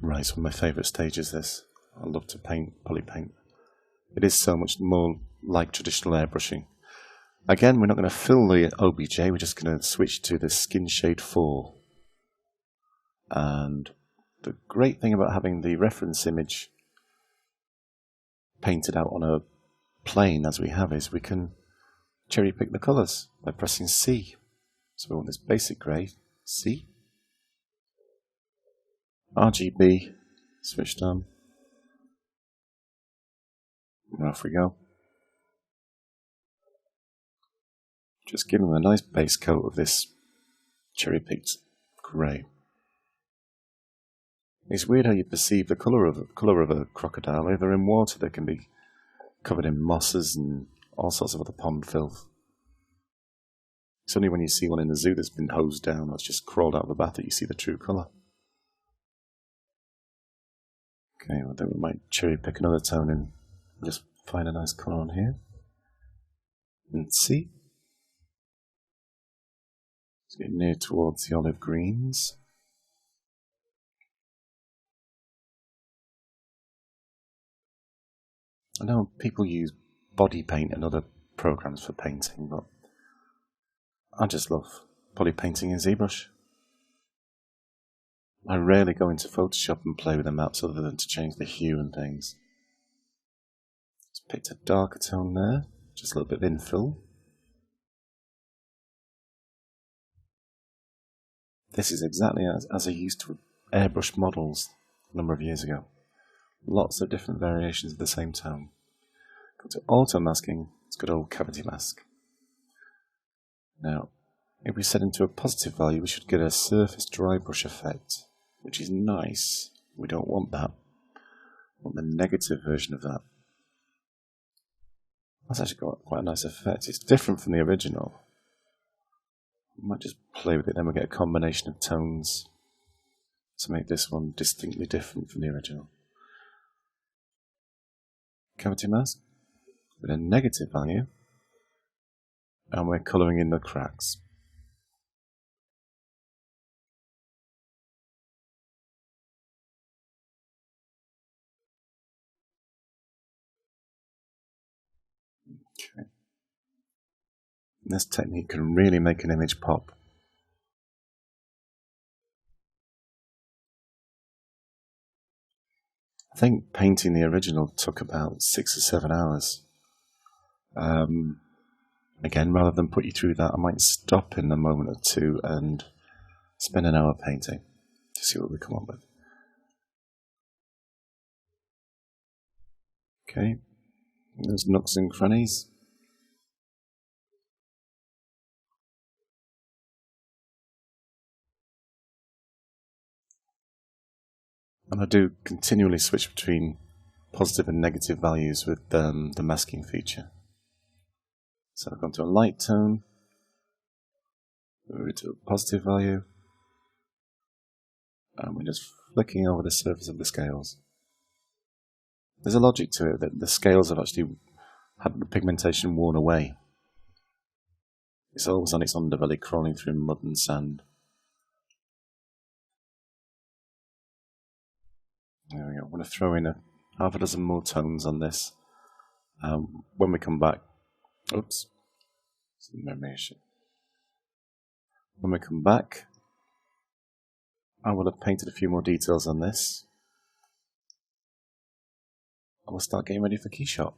Right, it's one of my favourite stages, this. I love to paint, polypaint. It is so much more like traditional airbrushing. Again, we're not going to fill the OBJ, we're just going to switch to the skin shade 4. And the great thing about having the reference image painted out on a plane as we have is we can cherry pick the colours by pressing C. So we want this basic grey, C. RGB, switched on. And off we go. Just giving them a nice base coat of this cherry picked grey. It's weird how you perceive the colour of a crocodile. If they're in water, they can be covered in mosses and all sorts of other pond filth. It's only when you see one in the zoo that's been hosed down or it's just crawled out of the bath that you see the true colour. Okay, well then we might cherry pick another tone and just find a nice colour on here. And see. Let's get near towards the olive greens. I know people use body paint and other programs for painting, but I just love Polypainting in Zbrush. I rarely go into Photoshop and play with the maps other than to change the hue and things. Just picked a darker tone there, just a little bit of infill. This is exactly as I used to airbrush models a number of years ago. Lots of different variations of the same tone. Go to auto masking, it's good old cavity mask. Now, if we set into a positive value, we should get a surface dry brush effect, which is nice. We don't want that. We want the negative version of that. That's actually got quite a nice effect. It's different from the original. We might just play with it, then we'll get a combination of tones to make this one distinctly different from the original. Cavity mask with a negative value, and we're colouring in the cracks. Okay. This technique can really make an image pop. I think painting the original took about 6 or 7 hours. Again, rather than put you through that, I might stop in a moment or two and spend an hour painting to see what we come up with. Okay, there's nooks and crannies. And I do continually switch between positive and negative values with the masking feature. So I've gone to a light tone, move it to a positive value, and we're just flicking over the surface of the scales. There's a logic to it that the scales have actually had the pigmentation worn away. It's always on its underbelly crawling through mud and sand. There we go. I'm going to throw in half a dozen more tones on this. When we come back, oops, when we come back, I will have painted a few more details on this. I will start getting ready for Keyshot.